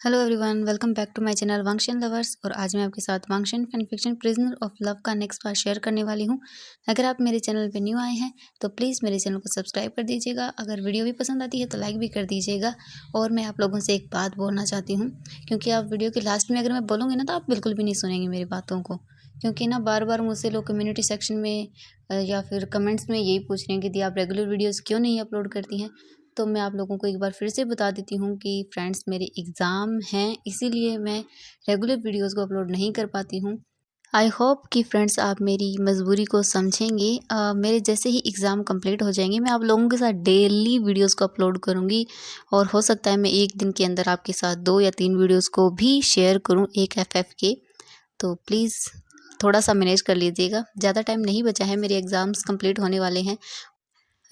Hello everyone, welcome back to my channel Wangxian lovers. और आज मैं आपके साथ Wangxian fan fiction prisoner of love का नेक्स्ट पार्ट शेयर करने वाली हूं। अगर आप मेरे चैनल पे न्यू आए हैं तो प्लीज़ मेरे चैनल को सब्सक्राइब कर दीजिएगा। अगर वीडियो भी पसंद आती है तो लाइक भी कर दीजिएगा। और मैं आप लोगों से एक बात बोलना चाहती हूँ, क्योंकि आप वीडियो के लास्ट में अगर मैं बोलूँगी ना तो आप बिल्कुल भी नहीं सुनेंगे मेरी बातों को। क्योंकि ना बार बार मुझसे लोग कम्युनिटी सेक्शन में या फिर कमेंट्स में यही पूछ रहे हैं कि दी आप रेगुलर वीडियोज़ क्यों नहीं अपलोड करती हैं। तो मैं आप लोगों को एक बार फिर से बता देती हूँ कि फ्रेंड्स, मेरे एग्ज़ाम हैं, इसीलिए मैं रेगुलर वीडियोस को अपलोड नहीं कर पाती हूँ। आई होप कि फ्रेंड्स आप मेरी मजबूरी को समझेंगे। मेरे जैसे ही एग्ज़ाम कंप्लीट हो जाएंगे मैं आप लोगों के साथ डेली वीडियोस को अपलोड करूँगी। और हो सकता है मैं एक दिन के अंदर आपके साथ 2 या 3 वीडियोस को भी शेयर करूँ एक एफएफ के। तो प्लीज़ थोड़ा सा मैनेज कर लीजिएगा। ज़्यादा टाइम नहीं बचा है, मेरे एग्ज़ाम्स कंप्लीट होने वाले हैं।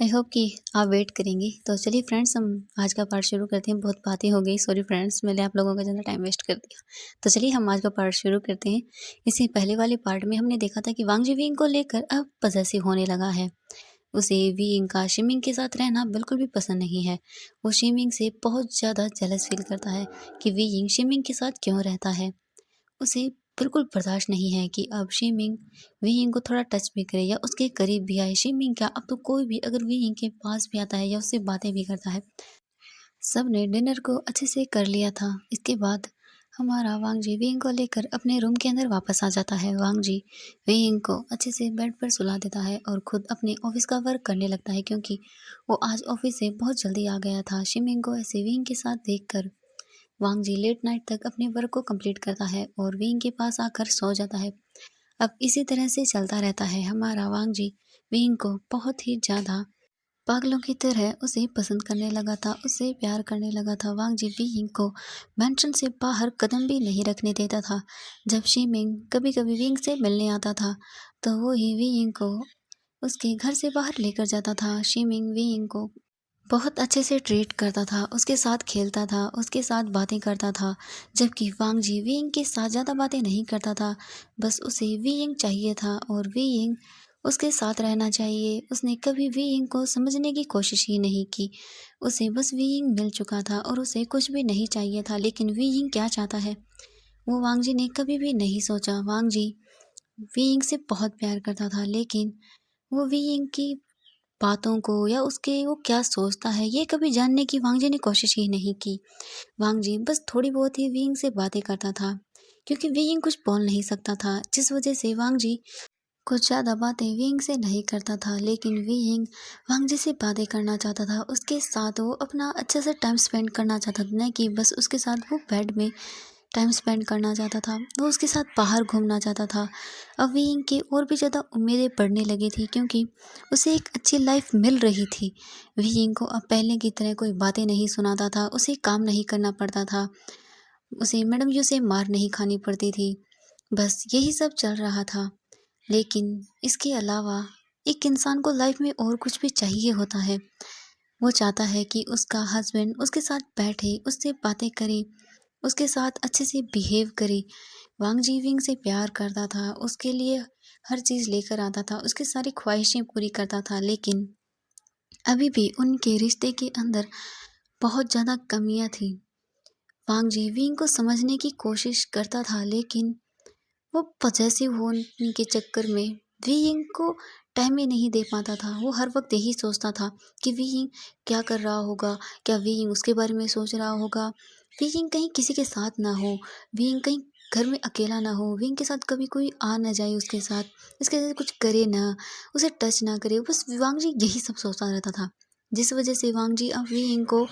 आई होप कि आप वेट करेंगी। तो चलिए फ्रेंड्स, हम आज का पार्ट शुरू करते हैं। बहुत बातें हो गई, सॉरी फ्रेंड्स, मैंने आप लोगों का ज़्यादा टाइम वेस्ट कर दिया। तो चलिए हम आज का पार्ट शुरू करते हैं। इससे पहले वाले पार्ट में हमने देखा था कि वांग जिविंग को लेकर अब पजेसिव होने लगा है। उसे वियिंग का शिमिंग के साथ रहना बिल्कुल भी पसंद नहीं है। वो शिमिंग से बहुत ज़्यादा जेलस फील करता है कि वियिंग शिमिंग के साथ क्यों रहता है। उसे बिल्कुल बर्दाश्त नहीं है कि अब शीमिंग वियिंग को थोड़ा टच भी करे या उसके करीब भी आए। शीमिंग क्या, अब तो कोई भी अगर वियिंग के पास भी आता है या उससे बातें भी करता है। सब ने डिनर को अच्छे से कर लिया था। इसके बाद हमारा वांग जी वियिंग को लेकर अपने रूम के अंदर वापस आ जाता है। वांग जी वियिंग को अच्छे से बेड पर सुला देता है और खुद अपने ऑफिस का वर्क करने लगता है, क्योंकि वो आज ऑफिस से बहुत जल्दी आ गया था। शिमिंग को ऐसे वियिंग के साथ देखकर वांग जी लेट नाइट तक अपने वर्क को कंप्लीट करता है और विंग के पास आकर सो जाता है। अब इसी तरह से चलता रहता है। हमारा वांग जी विंग को बहुत ही ज़्यादा पागलों की तरह उसे पसंद करने लगा था, उसे प्यार करने लगा था। वांग जी विंग को मेंशन से बाहर कदम भी नहीं रखने देता था। जब शीमिंग कभी कभी विंग से मिलने आता था तो वो ही विंग को उसके घर से बाहर लेकर जाता था। शीमिंग विंग को बहुत अच्छे से ट्रीट करता था, उसके साथ खेलता था, उसके साथ बातें करता था। जबकि वांग जी वियिंग के साथ ज़्यादा बातें नहीं करता था। बस उसे वियिंग चाहिए था और वियिंग उसके साथ रहना चाहिए। उसने कभी वियिंग को समझने की कोशिश ही नहीं की। उसे बस वियिंग मिल चुका था और उसे कुछ भी नहीं चाहिए था। लेकिन वियिंग क्या चाहता है वो वांग जी ने कभी भी नहीं सोचा। वांग जी वियिंग से बहुत प्यार करता था, लेकिन वो वियिंग की बातों को या उसके वो क्या सोचता है ये कभी जानने की वांग जी ने कोशिश ही नहीं की। वांग जी बस थोड़ी बहुत ही विंग से बातें करता था, क्योंकि विंग कुछ बोल नहीं सकता था, जिस वजह से वांग जी कुछ ज़्यादा बातें विंग से नहीं करता था। लेकिन विंग वांग जी से बातें करना चाहता था, उसके साथ वो अपना अच्छे से टाइम स्पेंड करना चाहता था, न कि बस उसके साथ वो बेड में टाइम स्पेंड करना चाहता था। वो उसके साथ बाहर घूमना चाहता था। अब विंग की और भी ज़्यादा उम्मीदें बढ़ने लगी थी, क्योंकि उसे एक अच्छी लाइफ मिल रही थी। विंग को अब पहले की तरह कोई बातें नहीं सुनाता था, उसे काम नहीं करना पड़ता था, उसे मैडम जी से मार नहीं खानी पड़ती थी। बस यही सब चल रहा था। लेकिन इसके अलावा एक इंसान को लाइफ में और कुछ भी चाहिए होता है। वो चाहता है कि उसका हस्बैंड उसके साथ बैठे, उससे बातें करे, उसके साथ अच्छे से बिहेव करे। वांग जीविंग से प्यार करता था, उसके लिए हर चीज़ लेकर आता था, उसकी सारी ख्वाहिशें पूरी करता था। लेकिन अभी भी उनके रिश्ते के अंदर बहुत ज़्यादा कमियां थी। वांग जीविंग को समझने की कोशिश करता था, लेकिन वो पॉसेसिव होने के चक्कर में वियिंग को टाइम ही नहीं दे पाता था। वो हर वक्त यही सोचता था कि वियिंग क्या कर रहा होगा, क्या वियिंग उसके बारे में सोच रहा होगा, वियिंग कहीं किसी के साथ ना हो, वियिंग कहीं घर में अकेला ना हो, वियिंग के साथ कभी कोई आ ना जाए उसके साथ, इसके साथ कुछ करे ना, उसे टच ना करे। बस वांग जी यही सब सोचता रहता था, जिस वजह से वांग जी अब वियिंग को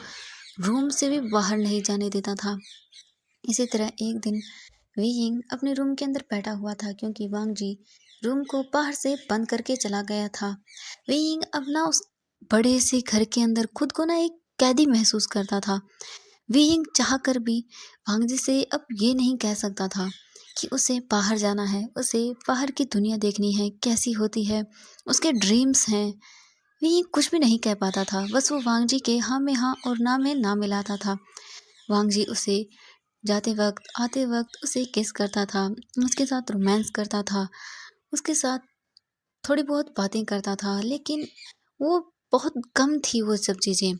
रूम से भी बाहर नहीं जाने देता था। इसी तरह एक दिन वियिंग अपने रूम के अंदर बैठा हुआ था, क्योंकि वांग जी रूम को बाहर से बंद करके चला गया था। वियिंग अपना उस बड़े से घर के अंदर खुद को ना एक कैदी महसूस करता था। वियिंग चाह कर भी वांग जी से अब ये नहीं कह सकता था कि उसे बाहर जाना है, उसे बाहर की दुनिया देखनी है कैसी होती है, उसके ड्रीम्स हैं। वियिंग कुछ भी नहीं कह पाता था, बस वो वांग जी के हाँ में हाँ और ना में ना मिलाता था। वांग जी उसे जाते वक्त आते वक्त उसे किस करता था, उसके साथ रोमांस करता था, उसके साथ थोड़ी बहुत बातें करता था, लेकिन वो बहुत कम थी वो सब चीज़ें।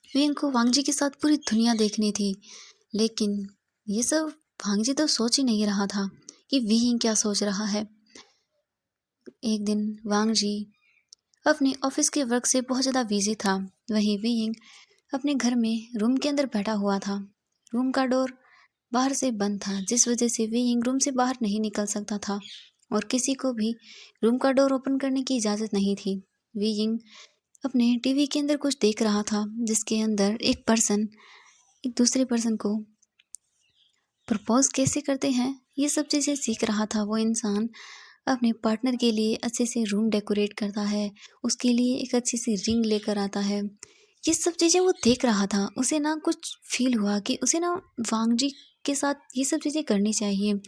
वियिंग को वांग जी के साथ पूरी दुनिया देखनी थी। लेकिन ये सब वांगजी तो सोच ही नहीं रहा था कि वीइंग क्या सोच रहा है। एक दिन वांगजी अपने ऑफिस के वर्क से बहुत ज़्यादा बिजी था। वहीं वीइंग अपने घर में रूम के अंदर बैठा हुआ था। रूम का डोर बाहर से बंद था, जिस वजह से वीइंग रूम से बाहर नहीं निकल सकता था और किसी को भी रूम का डोर ओपन करने की इजाज़त नहीं थी। वीइंग अपने टीवी के अंदर कुछ देख रहा था, जिसके अंदर एक पर्सन एक दूसरे पर्सन को प्रपोज कैसे करते हैं ये सब चीज़ें सीख रहा था। वो इंसान अपने पार्टनर के लिए अच्छे से रूम डेकोरेट करता है, उसके लिए एक अच्छी सी रिंग लेकर आता है। ये सब चीज़ें वो देख रहा था। उसे ना कुछ फील हुआ कि उसे ना वांगजी के साथ ये सब चीज़ें करनी चाहिए।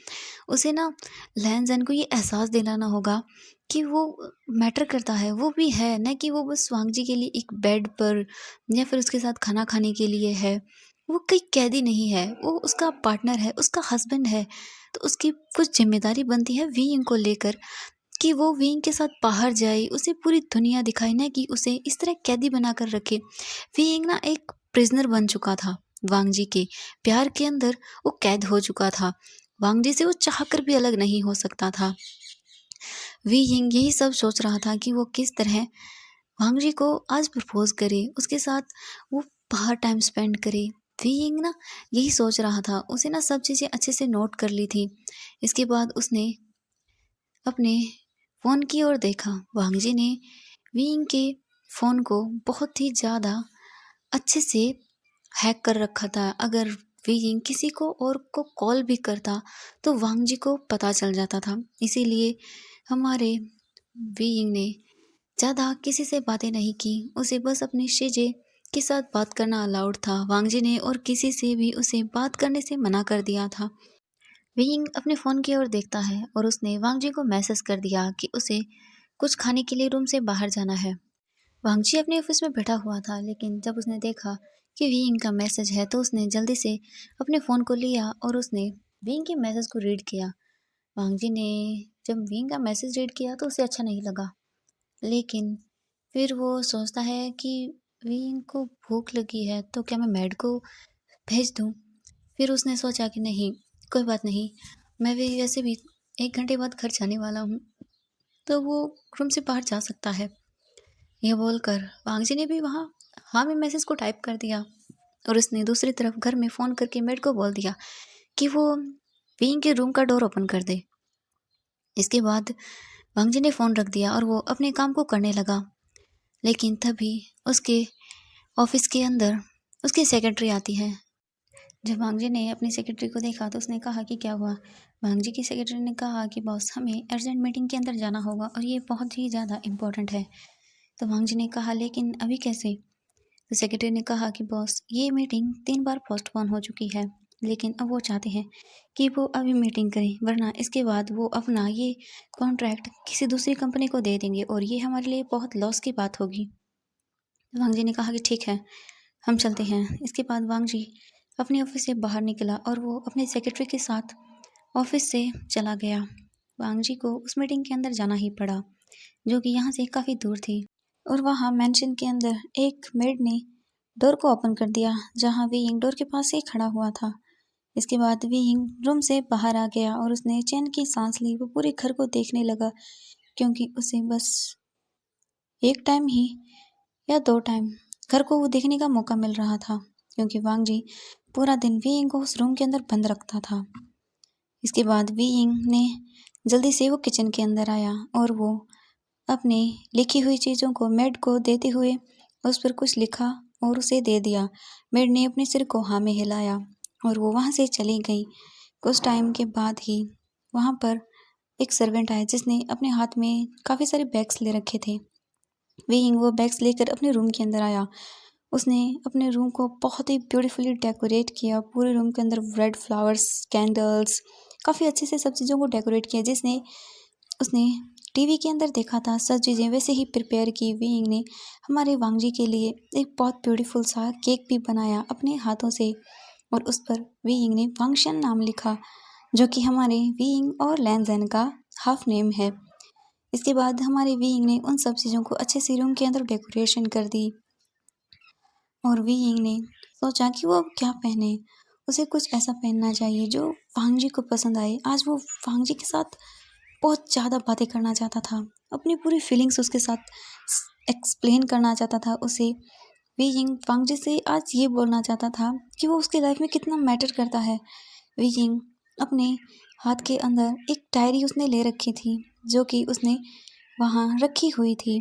उसे ना लैन को ये एहसास दिलाना होगा कि वो मैटर करता है, वो भी है, ना कि वो बस वांगजी के लिए एक बेड पर या फिर उसके साथ खाना खाने के लिए है। वो कोई कैदी नहीं है, वो उसका पार्टनर है, उसका हस्बैंड है। तो उसकी कुछ ज़िम्मेदारी बनती है वीइंग को लेकर कि वो वीइंग के साथ बाहर जाए, उसे पूरी दुनिया दिखाए, ना कि उसे इस तरह कैदी बनाकर रखे। वीइंग ना एक प्रिज़नर बन चुका था वांगजी के प्यार के अंदर, वो कैद हो चुका था। वांगजी से वो चाहकर भी अलग नहीं हो सकता था। वीइंग यही सब सोच रहा था कि वो किस तरह वांगजी को आज प्रपोज़ करे, उसके साथ वो बाहर टाइम स्पेंड करे। वीइंग ना यही सोच रहा था, उसे ना सब चीज़ें अच्छे से नोट कर ली थी। इसके बाद उसने अपने फ़ोन की ओर देखा। वांगजी ने वीइंग के फ़ोन को बहुत ही ज़्यादा अच्छे से हैक कर रखा था। अगर वीइंग किसी को और को कॉल भी करता तो वांगजी को पता चल जाता था। इसीलिए हमारे वीइंग ने ज़्यादा किसी से बातें नहीं की। उसे बस अपनी शीजे के साथ बात करना अलाउड था। वांगजी ने और किसी से भी उसे बात करने से मना कर दिया था। विंग अपने फ़ोन की ओर देखता है और उसने वांगजी को मैसेज कर दिया कि उसे कुछ खाने के लिए रूम से बाहर जाना है। वांगजी अपने ऑफिस में बैठा हुआ था, लेकिन जब उसने देखा कि विंग का मैसेज है तो उसने जल्दी से अपने फ़ोन को लिया और उसने विंग के मैसेज को रीड किया। वांगजी ने जब विंग का मैसेज रीड किया तो उसे अच्छा नहीं लगा, लेकिन फिर वो सोचता है कि विंग को भूख लगी है तो क्या मैं मेड को भेज दूँ? फिर उसने सोचा कि नहीं, कोई बात नहीं, मैं भी वैसे भी 1 घंटे बाद घर जाने वाला हूँ, तो वो रूम से बाहर जा सकता है। ये बोलकर वांगजी ने भी वहाँ हाँ में मैसेज को टाइप कर दिया और उसने दूसरी तरफ घर में फ़ोन करके मेड को बोल दिया कि वो विंग के रूम का डोर ओपन कर दे। इसके बाद वांगजी ने फ़ोन रख दिया और वो अपने काम को करने लगा। लेकिन तभी उसके ऑफिस के अंदर उसकी सेक्रेटरी आती है। जब वांगजी ने अपनी सेक्रेटरी को देखा तो उसने कहा कि क्या हुआ? वांगजी की सेक्रेटरी ने कहा कि बॉस, हमें अर्जेंट मीटिंग के अंदर जाना होगा और ये बहुत ही ज़्यादा इम्पोर्टेंट है। तो वांगजी ने कहा, लेकिन अभी कैसे? तो सेक्रेटरी ने कहा कि बॉस, ये मीटिंग 3 बार पोस्टपोन हो चुकी है, लेकिन अब वो चाहते हैं कि वो अभी मीटिंग करें, वरना इसके बाद वो अपना ये कॉन्ट्रैक्ट किसी दूसरी कंपनी को दे देंगे और ये हमारे लिए बहुत लॉस की बात होगी। वांगजी ने कहा कि ठीक है, हम चलते हैं। इसके बाद वांगजी अपने ऑफिस से बाहर निकला और वो अपने सेक्रेटरी के साथ ऑफिस से चला गया। वांगजी को उस मीटिंग के अंदर जाना ही पड़ा, जो कि यहाँ से काफ़ी दूर थी। और वहाँ मेंशन के अंदर एक मेड ने डोर को ओपन कर दिया, जहाँ वीइंग डोर के पास ही खड़ा हुआ था। इसके बाद वीइंग रूम से बाहर आ गया और उसने चैन की सांस ली। वो पूरे घर को देखने लगा, क्योंकि उसे बस एक टाइम ही या 2 टाइम घर को वो देखने का मौका मिल रहा था, क्योंकि वांगजी पूरा दिन वीइंग को उस रूम के अंदर बंद रखता था। इसके बाद वीइंग ने जल्दी से वो किचन के अंदर आया और वो अपनी लिखी हुई चीज़ों को मेड को देते हुए उस पर कुछ लिखा और उसे दे दिया। मेड ने अपने सिर को हाँ में हिलाया और वो वहाँ से चली गई। कुछ टाइम के बाद ही वहाँ पर एक सर्वेंट आया, जिसने अपने हाथ में काफ़ी सारे बैग्स ले रखे थे। वीइंग वो बैग्स लेकर अपने रूम के अंदर आया। उसने अपने रूम को बहुत ही ब्यूटीफुली डेकोरेट किया। पूरे रूम के अंदर रेड फ्लावर्स, कैंडल्स, काफ़ी अच्छे से सब चीज़ों को डेकोरेट किया, जिसने उसने टीवी के अंदर देखा था। सब चीज़ें वैसे ही प्रिपेयर की। वीइंग ने हमारे वांगजी के लिए एक बहुत ब्यूटीफुल सा केक भी बनाया अपने हाथों से और उस पर वीइंग ने वांगशन नाम लिखा, जो कि हमारे वीइंग और लैनज़ेन का हाफ नेम है। इसके बाद हमारे वीइंग ने उन सब चीज़ों को अच्छे से रूम के अंदर डेकोरेशन कर दी और वीइंग ने सोचा कि वो अब क्या पहने। उसे कुछ ऐसा पहनना चाहिए जो वांग जी को पसंद आए। आज वो वांग जी के साथ बहुत ज़्यादा बातें करना चाहता था, अपनी पूरी फीलिंग्स उसके साथ एक्सप्लेन करना चाहता था उसे। वी यिंग वांग जी से आज ये बोलना चाहता था कि वो उसके लाइफ में कितना मैटर करता है। वी यिंग अपने हाथ के अंदर एक डायरी उसने ले रखी थी, जो कि उसने वहाँ रखी हुई थी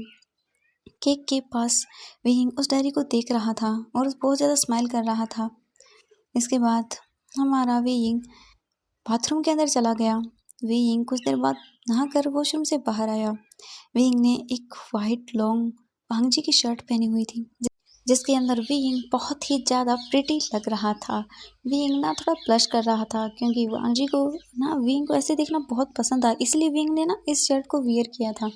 केक के पास। वी यिंग उस डायरी को देख रहा था और बहुत ज़्यादा स्माइल कर रहा था। इसके बाद हमारा वी यिंग बाथरूम के अंदर चला गया। वी यिंग कुछ देर बाद नहाकर वॉशरूम से बाहर आया। वी यिंग ने एक वाइट लॉन्ग वांग जी की शर्ट पहनी हुई थी, जिसके अंदर वी यिंग बहुत ही ज़्यादा प्रिटी लग रहा था। वी यिंग ना थोड़ा ब्लश कर रहा था, क्योंकि वांग जी को ना वी यिंग को ऐसे देखना बहुत पसंद था, इसलिए वी यिंग ने ना इस शर्ट को वियर किया था,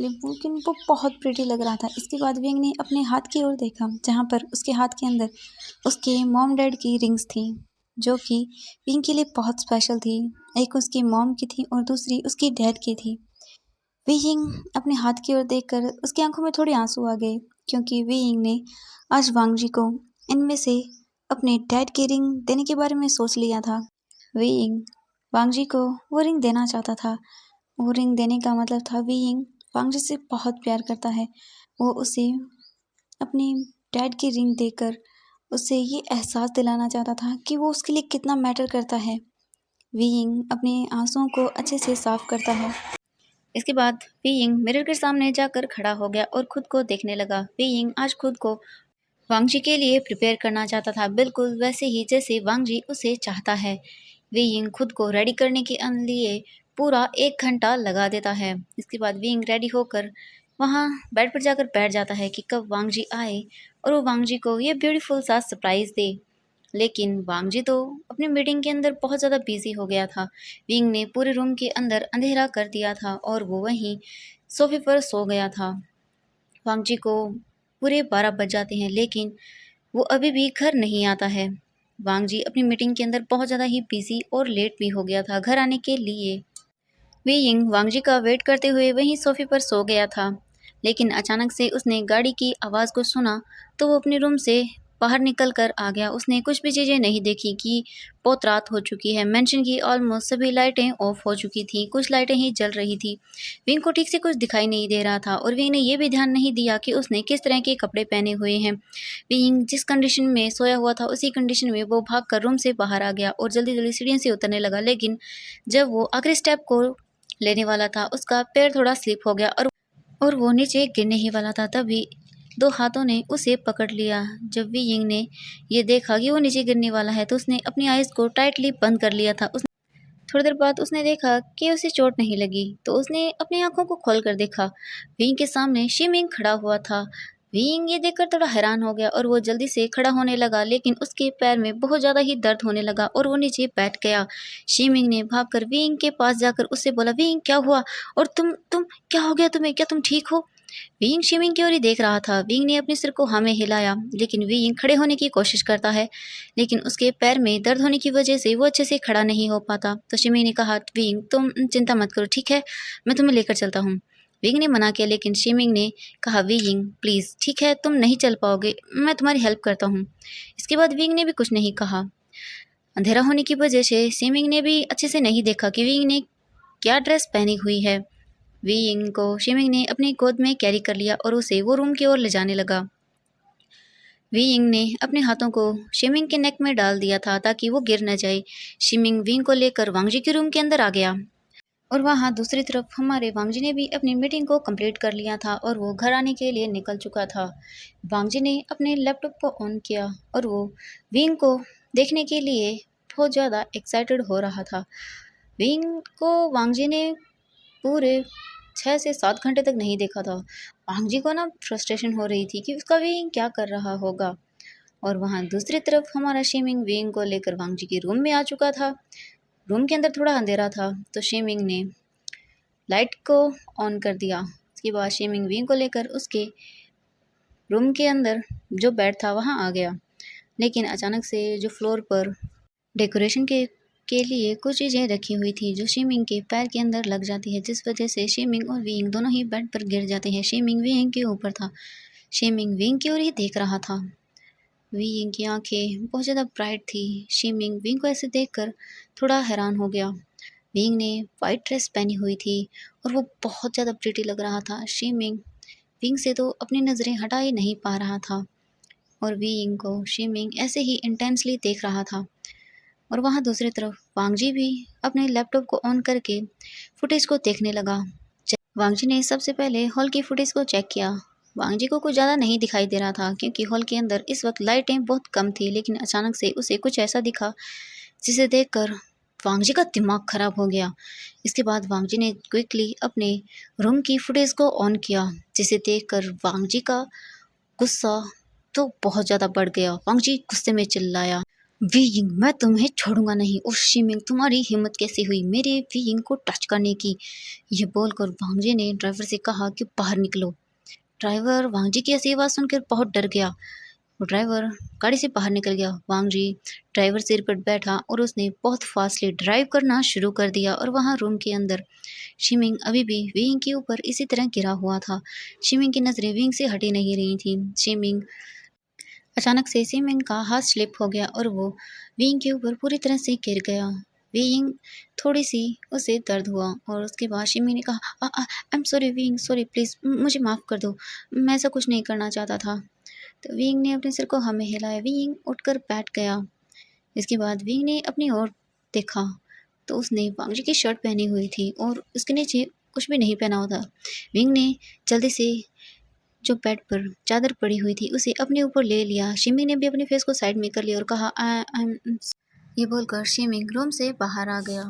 लेकिन वो बहुत प्रिटी लग रहा था। इसके बाद वी यिंग ने अपने हाथ की ओर देखा, जहाँ पर उसके हाथ के अंदर उसके मॉम डैड की रिंग्स थी, जो कि वी यिंग के लिए बहुत स्पेशल थी। एक उसकी मॉम की थी और दूसरी उसकी डैड की थी। वी यिंग अपने हाथ की ओर देखकर उसकी आंखों में थोड़े आंसू आ गए, क्योंकि वी यिंग ने आज वांग जी को इनमें से अपने डैड की रिंग देने के बारे में सोच लिया था। वी यिंग वांग जी को वो रिंग देना चाहता था। वो रिंग देने का मतलब था वी यिंग वांग जी से बहुत प्यार करता है। वो उसे अपनी डैड की रिंग देकर उसे ये एहसास दिलाना चाहता था कि वो उसके लिए कितना मैटर करता है। वी यिंग अपने आंसुओं को अच्छे से साफ करता है। इसके बाद वी यिंग मिरर के सामने जाकर खड़ा हो गया और खुद को देखने लगा। वी यिंग आज खुद को वांग जी के लिए प्रिपेयर करना चाहता था, बिल्कुल वैसे ही जैसे वांग जी उसे चाहता है। वी यिंग खुद को रेडी करने के लिए पूरा 1 घंटा लगा देता है। इसके बाद वी यिंग रेडी होकर वहाँ बेड पर जाकर बैठ जाता है कि कब वांग जी आए और वो वांग जी को ये ब्यूटीफुल सा सरप्राइज़ दे। लेकिन वांग जी तो अपनी मीटिंग के अंदर बहुत ज़्यादा बिजी हो गया था। विंग ने पूरे रूम के अंदर अंधेरा कर दिया था और वो वहीं सोफे पर सो गया था। वांग जी को पूरे 12 बज जाते हैं, लेकिन वो अभी भी घर नहीं आता है। वांग जी अपनी मीटिंग के अंदर बहुत ज़्यादा ही बिजी और लेट भी हो गया था घर आने के लिए। वी यिंग वांग जी का वेट करते हुए वहीं सोफे पर सो गया था, लेकिन अचानक से उसने गाड़ी की आवाज़ को सुना, तो वो अपने रूम से बाहर निकल कर आ गया। उसने कुछ भी चीज़ें नहीं देखी कि बहुत रात हो चुकी है। मेंशन की ऑलमोस्ट सभी लाइटें ऑफ हो चुकी थी, कुछ लाइटें ही जल रही थी। विंग को ठीक से कुछ दिखाई नहीं दे रहा था और विंग ने ये भी ध्यान नहीं दिया कि उसने किस तरह के कपड़े पहने हुए हैं। विंग जिस कंडीशन में सोया हुआ था उसी कंडीशन में वो भाग कर रूम से बाहर आ गया और जल्दी जल्दी सीढ़ियों से उतरने लगा, लेकिन जब वो आखिरी स्टेप को लेने वाला था उसका पैर थोड़ा स्लिप हो गया और वो नीचे गिरने ही वाला था। तभी 2 हाथों ने उसे पकड़ लिया। जब वी यिंग ने ये देखा कि वो नीचे गिरने वाला है, तो उसने अपनी आइज़ को टाइटली बंद कर लिया था। थोड़ी देर बाद उसने देखा कि उसे चोट नहीं लगी, तो उसने अपनी आंखों को खोल कर देखा। विंग के सामने शिमिंग खड़ा हुआ था। विंग ये देखकर थोड़ा हैरान हो गया और वो जल्दी से खड़ा होने लगा, लेकिन उसके पैर में बहुत ज़्यादा ही दर्द होने लगा और वो नीचे बैठ गया। शिमिंग ने भागकर विंग के पास जाकर उससे बोला, विंग क्या हुआ? और तुम क्या हो गया तुम्हें? क्या तुम ठीक हो? विंग शिमिंग की ओर ही देख रहा था। विंग ने अपने सिर को हाँ में हिलाया, लेकिन विंग खड़े होने की कोशिश करता है, लेकिन उसके पैर में दर्द होने की वजह से वो अच्छे से खड़ा नहीं हो पाता। तो शिमिंग ने कहा, विंग तुम चिंता मत करो, ठीक है, मैं तुम्हें लेकर चलता हूँ। विंग ने मना किया, लेकिन शिमिंग ने कहा, विंग प्लीज़ ठीक है, तुम नहीं चल पाओगे, मैं तुम्हारी हेल्प करता हूँ। इसके बाद विंग ने भी कुछ नहीं कहा। अंधेरा होने की वजह से शिमिंग ने भी अच्छे से नहीं देखा कि विंग ने क्या ड्रेस पहनी हुई है। विंग को शिमिंग ने अपनी गोद में कैरी कर लिया और उसे वो रूम की ओर ले जाने लगा। विंग ने अपने हाथों को शिमिंग के नेक में डाल दिया था ताकि वो गिर न जाए। शिमिंग विंग को लेकर वांगजी के रूम के अंदर आ गया और वहाँ दूसरी तरफ हमारे वांगजी ने भी अपनी मीटिंग को कंप्लीट कर लिया था और वो घर आने के लिए निकल चुका था। वांगजी ने अपने लैपटॉप को ऑन किया और वो विंग को देखने के लिए बहुत ज़्यादा एक्साइटेड हो रहा था। विंग को वांगजी ने पूरे 6 से 7 घंटे तक नहीं देखा था। वांग जी को ना फ्रस्ट्रेशन हो रही थी कि उसका विंग क्या कर रहा होगा। और वहाँ दूसरी तरफ हमारा शिमिंग विंग को लेकर वांग जी के रूम में आ चुका था। रूम के अंदर थोड़ा अंधेरा था, तो शिमिंग ने लाइट को ऑन कर दिया। उसके बाद शिमिंग विंग को लेकर उसके रूम के अंदर जो बेड था वहाँ आ गया, लेकिन अचानक से जो फ्लोर पर डेकोरेशन के लिए कुछ चीज़ें रखी हुई थी जो शिमिंग के पैर के अंदर लग जाती है, जिस वजह से शिमिंग और विंग दोनों ही बेड पर गिर जाते हैं। शिमिंग विंग के ऊपर था। शिमिंग विंग की ओर ही देख रहा था। विंग की आंखें बहुत ज़्यादा ब्राइट थी। शिमिंग विंग को ऐसे देखकर थोड़ा हैरान हो गया। विंग ने वाइट ड्रेस पहनी हुई थी और वो बहुत ज़्यादा प्रिटी लग रहा था। शिमिंग विंग से तो अपनी नज़रें हटा ही नहीं पा रहा था और विंग को शिमिंग ऐसे ही इंटेंसली देख रहा था। और वहाँ दूसरी तरफ वांगजी भी अपने लैपटॉप को ऑन करके फुटेज को देखने लगा। वांगजी ने सबसे पहले हॉल की फुटेज को चेक किया। वांगजी को कुछ ज़्यादा नहीं दिखाई दे रहा था क्योंकि हॉल के अंदर इस वक्त लाइटें बहुत कम थी, लेकिन अचानक से उसे कुछ ऐसा दिखा जिसे देखकर वांगजी का दिमाग खराब हो गया। इसके बाद वांगजी ने क्विकली अपने रूम की फुटेज को ऑन किया, जिसे देखकर वांगजी का गुस्सा तो बहुत ज़्यादा बढ़ गया। वांगजी गुस्से में चिल्लाया, वीइंग मैं तुम्हें छोड़ूंगा नहीं। उस शिमिंग तुम्हारी हिम्मत कैसी हुई मेरे वीइंग को टच करने की। ये बोलकर वांगजी ने ड्राइवर से कहा कि बाहर निकलो। ड्राइवर वांगजी की ऐसी आवाज़ सुनकर बहुत डर गया। वो ड्राइवर गाड़ी से बाहर निकल गया। वांगजी ड्राइवर सिर पर बैठा और उसने बहुत फास्टली ड्राइव करना शुरू कर दिया। और वहाँ रूम के अंदर शिमिंग अभी भी विंग के ऊपर इसी तरह गिरा हुआ था। शिमिंग की नज़रें विंग से हटी नहीं रही थी। शिमिंग अचानक से शिमिंग का हाथ स्लिप हो गया और वो विंग के ऊपर पूरी तरह से गिर गया। विंग थोड़ी सी उसे दर्द हुआ और उसके बाद शिमिंग ने कहा, I am sorry wing, sorry please मुझे माफ़ कर दो, मैं ऐसा कुछ नहीं करना चाहता था। तो विंग ने अपने सिर को हमें हिलाया। विंग उठकर बैठ गया। इसके बाद विंग ने अपनी ओर देखा तो उसने वांगजी की शर्ट पहनी हुई थी और उसके नीचे कुछ भी नहीं पहना हुआ था। विंग ने जल्दी से जो बेड पर चादर पड़ी हुई थी उसे अपने ऊपर ले लिया। शिमिंग ने भी अपने फेस को साइड में कर लिया और कहा, आई एम, ये बोलकर शिमिंग रूम से बाहर आ गया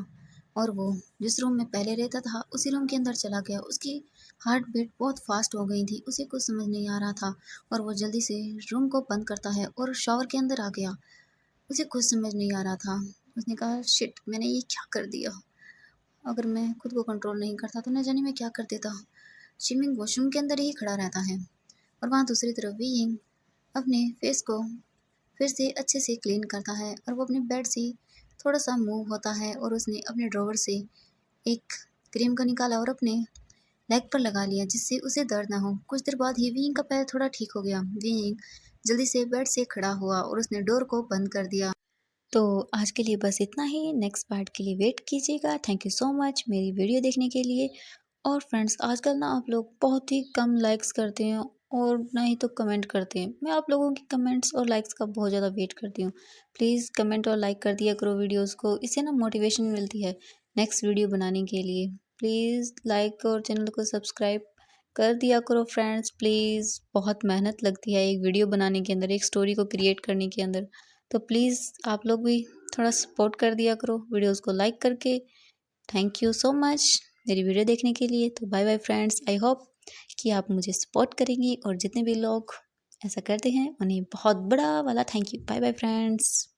और वो जिस रूम में पहले रहता था उसी रूम के अंदर चला गया। उसकी हार्ट बीट बहुत फास्ट हो गई थी। उसे कुछ समझ नहीं आ रहा था और वो जल्दी से रूम को बंद करता है और शॉवर के अंदर आ गया। उसे कुछ समझ नहीं आ रहा था। उसने कहा, शिट मैंने ये क्या कर दिया। अगर मैं खुद को कंट्रोल नहीं करता तो न जाने मैं क्या कर देता। शिमिंग वॉशरूम के अंदर ही खड़ा रहता है और वहाँ दूसरी तरफ विंग अपने फेस को फिर से अच्छे से क्लीन करता है और वो अपने बेड से थोड़ा सा मूव होता है और उसने अपने ड्रॉवर से एक क्रीम को निकाला और अपने लेग पर लगा लिया जिससे उसे दर्द ना हो। कुछ देर बाद ही विंग का पैर थोड़ा ठीक हो गया। विंग जल्दी से बेड से खड़ा हुआ और उसने डोर को बंद कर दिया। तो आज के लिए बस इतना ही। नेक्स्ट पार्ट के लिए वेट कीजिएगा। थैंक यू सो मच मेरी वीडियो देखने के लिए। और फ्रेंड्स आजकल ना आप लोग बहुत ही कम लाइक्स करते हैं और ना ही तो कमेंट करते हैं। मैं आप लोगों की कमेंट्स और लाइक्स का बहुत ज़्यादा वेट करती हूँ। प्लीज़ कमेंट और लाइक कर दिया करो वीडियोस को, इससे ना मोटिवेशन मिलती है नेक्स्ट वीडियो बनाने के लिए। प्लीज़ लाइक और चैनल को सब्सक्राइब कर दिया करो फ्रेंड्स प्लीज़। बहुत मेहनत लगती है एक वीडियो बनाने के अंदर, एक स्टोरी को क्रिएट करने के अंदर। तो प्लीज़ आप लोग भी थोड़ा सपोर्ट कर दिया करो वीडियोज़ को लाइक करके। थैंक यू सो मच मेरी वीडियो देखने के लिए। तो bye bye friends. I hope कि आप मुझे सपोर्ट करेंगी और जितने भी लोग ऐसा करते हैं उन्हें बहुत बड़ा वाला thank you. Bye bye friends.